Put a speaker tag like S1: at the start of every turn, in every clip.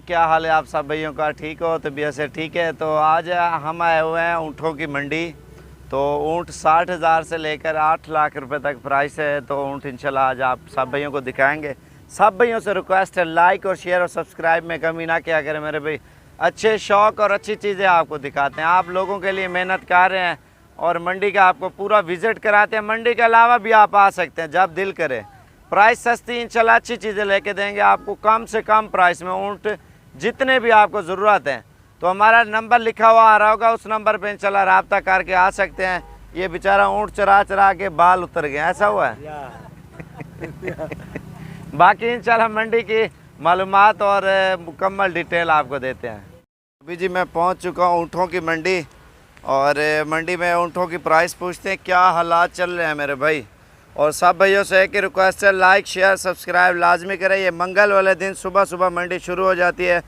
S1: क्या हाल है आप सब भाइयों का? ठीक हो? तबीयत से ठीक है? तो आज हम आए हुए हैं ऊँटों की मंडी। तो ऊँट 60,000 से लेकर 8 लाख रुपए तक प्राइस है। तो ऊँट इंशाल्लाह आज आप सब भाइयों को दिखाएंगे। सब भाइयों से रिक्वेस्ट है, लाइक और शेयर और सब्सक्राइब में कमी ना किया करें मेरे भाई। अच्छे शौक़ और अच्छी चीज़ें आपको दिखाते हैं, आप लोगों के लिए मेहनत कर रहे हैं और मंडी का आपको पूरा विज़िट कराते हैं। मंडी के अलावा भी आप आ सकते हैं जब दिल करे। प्राइस सस्ती, इंशाल्लाह अच्छी चीज़ें लेके देंगे आपको, कम से कम प्राइस में ऊँट जितने भी आपको ज़रूरत है। तो हमारा नंबर लिखा हुआ आ रहा होगा, उस नंबर पे इंशाल्लाह रब्ता करके आ सकते हैं। ये बेचारा ऊँट चरा चरा के बाल उतर गए, ऐसा हुआ है। बाकी इंशाल्लाह मंडी की मालूमात और मुकम्मल डिटेल आपको देते हैं। अभी जी मैं पहुंच चुका हूं ऊँटों की मंडी और मंडी में ऊँटों की प्राइस पूछते हैं क्या हालात चल रहे हैं मेरे भाई। और सब भाइयों से एक ही रिक्वेस्ट है, लाइक शेयर सब्सक्राइब लाजमी करें। ये मंगल वाले दिन सुबह सुबह मंडी शुरू हो जाती है।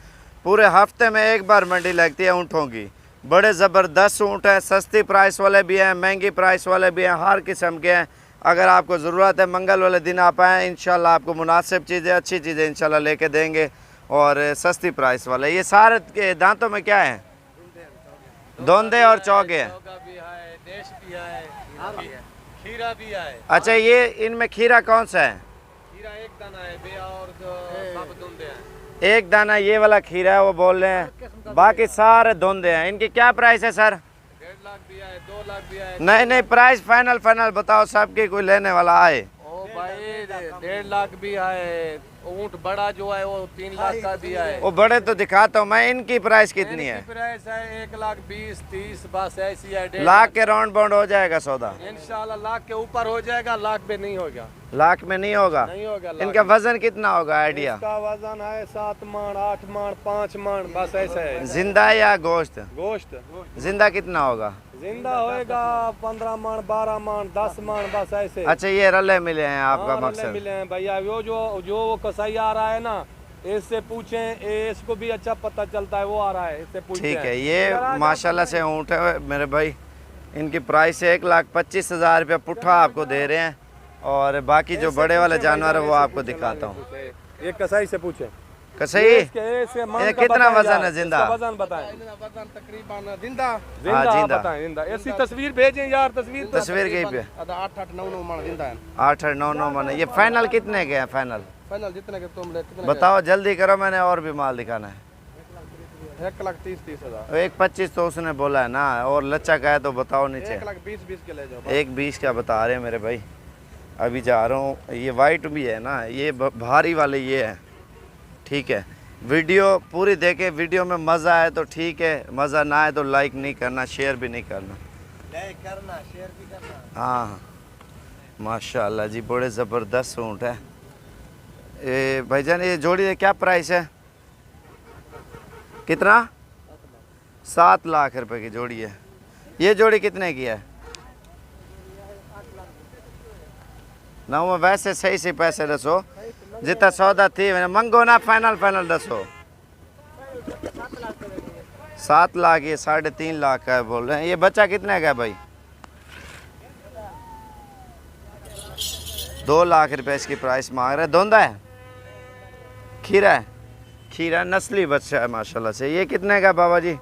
S1: पूरे हफ्ते में एक बार मंडी लगती है ऊँटों की। बड़े ज़बरदस्त ऊँट हैं, सस्ती प्राइस वाले भी हैं, महंगी प्राइस वाले भी हैं, हर किस्म के हैं। अगर आपको ज़रूरत है मंगल वाले दिन आप आएँ, इंशाल्लाह आपको मुनासिब चीज़ें अच्छी चीज़ें इंशाल्लाह लेके देंगे और सस्ती प्राइस वाले। ये सारे के दांतों में क्या है? दोंदे और चौके हैं।
S2: खीरा भी है।
S1: अच्छा, ये इनमें खीरा कौन सा है?
S2: खीरा एक दाना है बे और सब दोंदे हैं।
S1: एक दाना ये वाला खीरा है वो बोल रहे हैं, बाकी सारे दोंदे हैं। इनकी क्या प्राइस है सर?
S2: 1.5 लाख दिया है, 2 लाख दिया है।
S1: नहीं प्राइस फाइनल बताओ, सबकी कोई लेने वाला आए।
S2: ओ भाई 1.5 लाख भी है। ऊँट बड़ा जो है वो 3 लाख का दिया है।
S1: वो बड़े तो दिखाता हूँ मैं। इनकी प्राइस कितनी है?
S2: प्राइस है 1,20,30 बस ऐसी है। 1.5
S1: लाख के राउंड बाउंड हो जाएगा सौदा?
S2: इंशाल्लाह लाख के ऊपर हो जाएगा, लाख में नहीं होगा।
S1: लाख में नहीं होगा?
S2: नहीं होगा।
S1: इनका वजन कितना होगा आइडिया?
S2: इसका वजन है 7 मन 8 मन 5 मन बस ऐसा है।
S1: जिंदा या गोश्त?
S2: गोश्त
S1: जिंदा कितना होगा?
S2: जिंदा होएगा 15 मन 12 मन 10 मन बस ऐसे।
S1: अच्छा, ये रले मिले हैं आपका?
S2: हाँ,
S1: मकसद
S2: मिले हैं भैया। वो जो वो कसाई आ रहा है ना, इससे पूछें, इसको भी अच्छा पता चलता है, वो आ रहा है, इससे पूछें।
S1: ठीक है। ये माशाल्लाह से ऊँट है मेरे भाई। इनकी प्राइस है 1,25,000 रुपया पुट्ठा आपको दे रहे हैं। और बाकी जो बड़े वाले जानवर है वो आपको दिखाता हूँ।
S2: ये कसाई से पूछे।
S1: कसाई ये कितना वजन है जिंदा?
S2: वजन बताएं। वजन तकरीबन जिंदा
S1: जिंदा
S2: जिंदा ऐसी तस्वीर भेजें यार। तस्वीर
S1: कहीं पे
S2: 8-9 मन जिंदा है।
S1: 8-9 मन। ये फाइनल कितने के हैं? फाइनल
S2: जितने के तुम ले
S1: बताओ, जल्दी करो, मैंने और भी माल दिखाना है।
S2: 1,30,000।
S1: 1,25,000 तो उसने बोला है ना, और लच्चा का है तो बताओ नीचे।
S2: 1,20,20 के ले जाओ।
S1: 1,20 का बता रहे हैं मेरे भाई। अभी जा रहा हूँ। ये वाइट भी है ना, ये भारी वाले ये है। ठीक है, वीडियो पूरी देखें। वीडियो में मज़ा आए तो ठीक है, मज़ा ना आए तो लाइक नहीं करना, शेयर भी नहीं करना।
S2: लाइक करना, शेयर भी करना।
S1: हाँ माशाल्लाह जी, बड़े ज़बरदस्त ऊँट है। ये भाईजान ये जोड़ी है, क्या प्राइस है? कितना? 7 लाख रुपए की जोड़ी है। ये जोड़ी कितने की है? ना वो वैसे सही से पैसे दसो, जितना सौदा थी मैंने मंगो ना, फाइनल दसो। 7 लाख, ये 3.5 लाख का है बोल रहे हैं। ये बच्चा कितने का है भाई? 2 लाख रुपए इसकी प्राइस मांग रहे हैं। धोंदा है? खीरा है? खीरा नस्ली बच्चा है माशाल्लाह से। ये कितने का बाबा जी?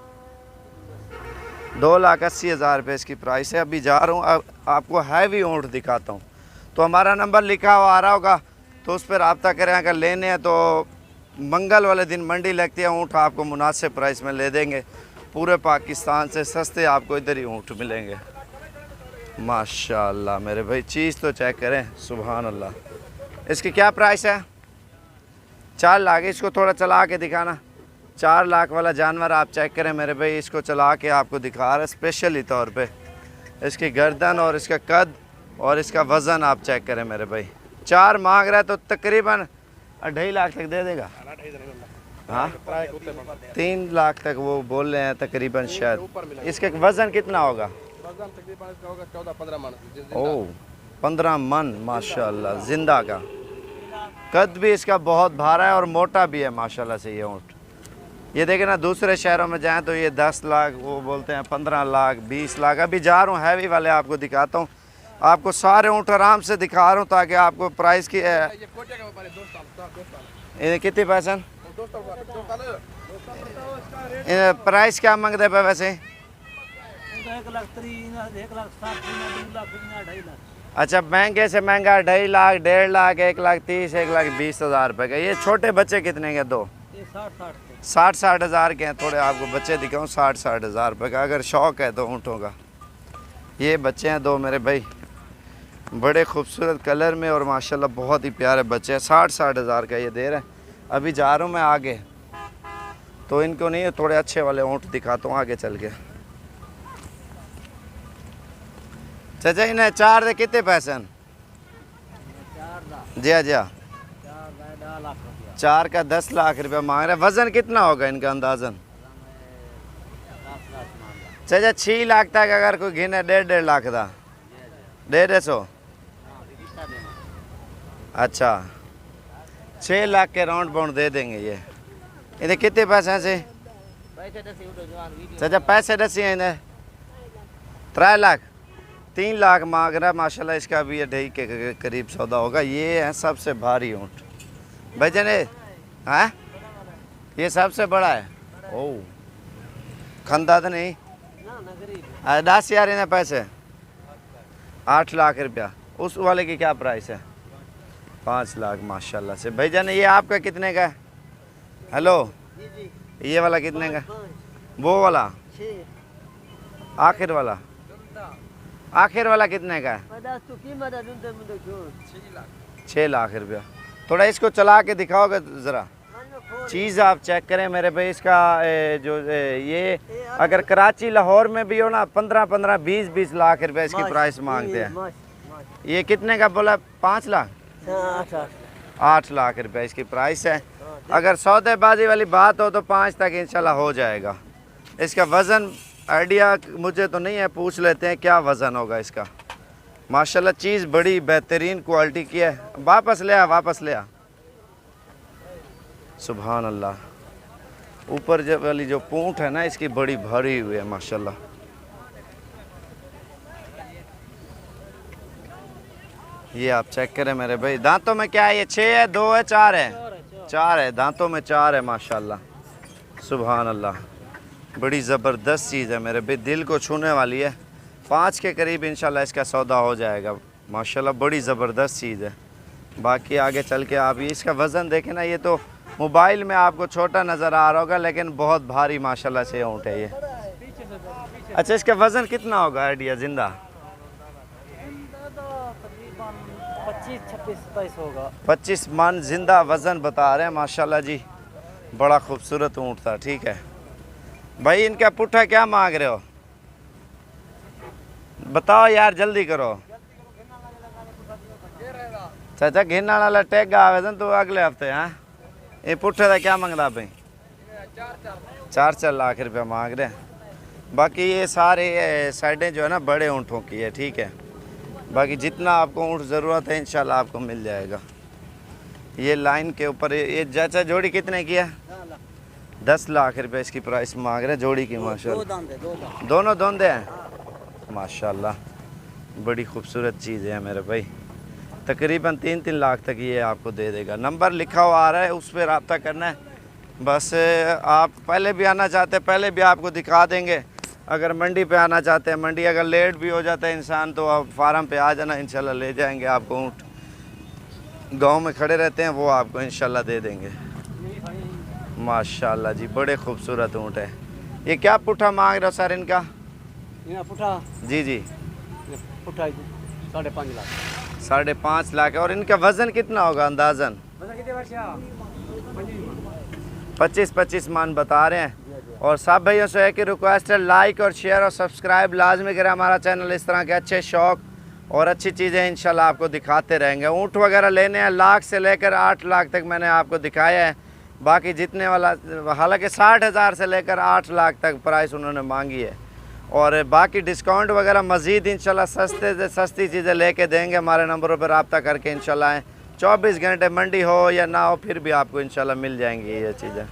S1: 2,80,000 रुपये इसकी प्राइस है। अभी जा रहा हूँ, अब आपको हैवी ऊँट दिखाता हूँ। तो हमारा नंबर लिखा हुआ आ रहा होगा, तो उस पर रब्ता करें। अगर लेने हैं तो मंगल वाले दिन मंडी लगती है, ऊँट आपको मुनासिब प्राइस में ले देंगे। पूरे पाकिस्तान से सस्ते आपको इधर ही ऊँट मिलेंगे माशाल्लाह मेरे भाई। चीज़ तो चेक करें, सुभान अल्लाह। इसकी क्या प्राइस है? 4 लाख। इसको थोड़ा चला के दिखाना। 4 लाख वाला जानवर आप चेक करें मेरे भाई। इसको चला के आपको दिखा रहे स्पेशली तौर पे। इसकी गर्दन और इसका कद और इसका वज़न आप चेक करें मेरे भाई। 4 मांग रहा है तो तकरीबन 2.5 लाख तक दे देगा। हाँ 3 लाख तक वो बोल रहे हैं तकरीबन शायद। इसका वज़न कितना होगा?
S2: वजन तकरीबन इसका होगा 14-15 मन।
S1: ओह 15 मन माशाल्लाह जिंदा का। कद भी इसका बहुत भारा है और मोटा भी है माशाल्लाह से ये ऊँट। ये देखें ना, दूसरे शहरों में जाएं तो ये 10 लाख, वो बोलते हैं 15 लाख 20 लाख। अभी जा रहा हूँ हैवी वाले आपको दिखाता हूँ। आपको सारे ऊँट आराम से दिखा रहा हूँ ताकि आपको प्राइस की कितने पैसे? प्राइस क्या मांगते पे वैसे?
S3: 1,60,000, 1,60,000, 2 लाख, 2.5 लाख।
S1: अच्छा, महंगे से महंगा 2.5 लाख, 1.5 लाख, 1,30,000, 1,20,000 रुपये का। ये छोटे बच्चे कितने के? दो
S3: ये 60 के।
S1: 60 हज़ार के हैं। थोड़े आपको बच्चे दिखाऊँ, 60 हज़ार रुपये का। अगर शौक़ है तो ऊँटों का। ये बच्चे हैं दो मेरे भाई, बड़े खूबसूरत कलर में और माशाल्लाह बहुत ही प्यारे बच्चे हैं। 60 हज़ार का ये दे रहे हैं। अभी जा रहा हूँ मैं आगे, तो इनको नहीं, थोड़े अच्छे वाले ऊँट दिखाता हूँ आगे चल के। चाचा इन्हें 4 दे कितने पैसे हैं?
S3: 4 लाख।
S1: जी हाँ जी हाँ,
S3: 4 लाख रुपया।
S1: 4 का 10 लाख रुपया मांग रहे हैं। वज़न कितना होगा इनका अंदाज़न?
S3: 10 लाख मान ला।
S1: चाचा 6 लाख तक अगर कोई गिने 1.5 लाख का 150। अच्छा, 6 लाख के राउंड बाउंड दे देंगे ये। इन्हें कितने पैसे हैं से? चाचा पैसे दसी हैं इन्हें 3 लाख, 3 लाख मांग रहा है। माशाल्लाह इसका भी ये 2.5 के करीब सौदा होगा। ये है सबसे भारी ऊँट भाईजान। हाँ, ये सबसे बड़ा है। ओह, खंदा तो नहीं? 10 यार इन्हें पैसे 8 लाख रुपया। उस वाले की क्या प्राइस है? 5 लाख माशाल्लाह से। भाईजान ये आपका कितने का है? हेलो, ये वाला कितने का? वो वाला आखिर वाला, आखिर वाला कितने का है? 6 लाख रुपया। थोड़ा इसको चला के दिखाओगे ज़रा, चीज़ आप चेक करें मेरे भाई। इसका ये अगर कराची लाहौर में भी हो ना, 15-15, 20-20 लाख रुपया इसकी प्राइस मांगते हैं। ये कितने का बोला? 5 लाख, 8 लाख रुपया इसकी प्राइस है। अगर सौदेबाजी वाली बात हो तो 5 तक इंशाल्लाह हो जाएगा। इसका वज़न आइडिया मुझे तो नहीं है, पूछ लेते हैं क्या वज़न होगा इसका। माशाल्लाह चीज़ बड़ी बेहतरीन क्वालिटी की है। वापस ले आ, वापस ले आ। सुभान अल्लाह। ऊपर वाली जो पूंछ है ना इसकी बड़ी भरी हुई है माशाल्लाह। ये आप चेक करें मेरे भाई। दांतों में क्या है ये? 6 है, 2 है, 4 है? 4 है, दांतों में 4 है माशाल्लाह। सुभान अल्लाह, बड़ी ज़बरदस्त चीज़ है मेरे भाई, दिल को छूने वाली है। 5 के करीब इंशाल्लाह इसका सौदा हो जाएगा माशाल्लाह। बड़ी ज़बरदस्त चीज़ है। बाकी आगे चल के आप इसका वज़न देखें ना, ये तो मोबाइल में आपको छोटा नज़र आ रहा होगा लेकिन बहुत भारी माशाल्लाह से ऊँट है ये। अच्छा, इसका वज़न कितना होगा आइडिया ज़िंदा?
S3: 25-26-27 होगा।
S1: 25 मन ज़िंदा वज़न बता रहे हैं माशाल्लाह जी। बड़ा खूबसूरत ऊँट था। ठीक है भाई, इनका पुट्ठा क्या मांग रहे हो? बताओ यार, जल्दी करो। चाचा घिरना वाला टैग आवेदन तो अगले हफ्ते। हाँ, ये पुट्ठे का क्या मांगता भाई? 4 लाख रुपया मांग रहे हैं। बाकी ये सारे साइडें जो है ना बड़े ऊँटों की है। ठीक है, बाकी जितना आपको ऊँट ज़रूरत है इंशाल्लाह आपको मिल जाएगा। ये लाइन के ऊपर ये चाचा जोड़ी कितने की है? 10 लाख रुपए इसकी प्राइस मांग रहे हैं जोड़ी की माशाल्लाह। दोनों दोंदे हैं माशाल्लाह। बड़ी खूबसूरत चीज़ है मेरे भाई। तकरीबन 3-3 लाख तक ये आपको दे देगा। नंबर लिखा हुआ आ रहा है, उस पर रब्ता करना है बस। आप पहले भी आना चाहते हैं पहले भी आपको दिखा देंगे। अगर मंडी पे आना चाहते हैं, मंडी अगर लेट भी हो जाता है इंसान तो आप फार्म पे आ जाना, इंशाल्लाह ले जाएंगे आपको। ऊँट गांव में खड़े रहते हैं वो आपको इंशाल्लाह दे देंगे माशाल्लाह जी। बड़े खूबसूरत ऊँट है। ये क्या पुट्ठा मांग रहे हो सर इनका?
S3: पुट्ठा
S1: जी जी,
S3: पुट्ठा 5.5 लाख।
S1: 5.5 लाख है। और इनका वज़न कितना होगा अंदाज़न? 25-25 मन बता रहे हैं। और सब भाइयों से एक ही रिक्वेस्ट है, लाइक और शेयर और सब्सक्राइब लाजमी करें हमारा चैनल। इस तरह के अच्छे शौक़ और अच्छी चीज़ें इंशाल्लाह आपको दिखाते रहेंगे। ऊँट वगैरह लेने हैं लाख से लेकर 8 लाख तक मैंने आपको दिखाया है। बाकी जितने वाला, हालांकि 60,000 से लेकर 8 लाख तक प्राइस उन्होंने मांगी है। और बाकी डिस्काउंट वगैरह मज़ीद इंशाल्लाह सस्ते से सस्ती चीज़ें लेके देंगे। हमारे नंबरों पर रब्ता करके इंशाल्लाह 24 घंटे मंडी हो या ना हो फिर भी आपको इंशाल्लाह मिल जाएंगी ये चीज़ें।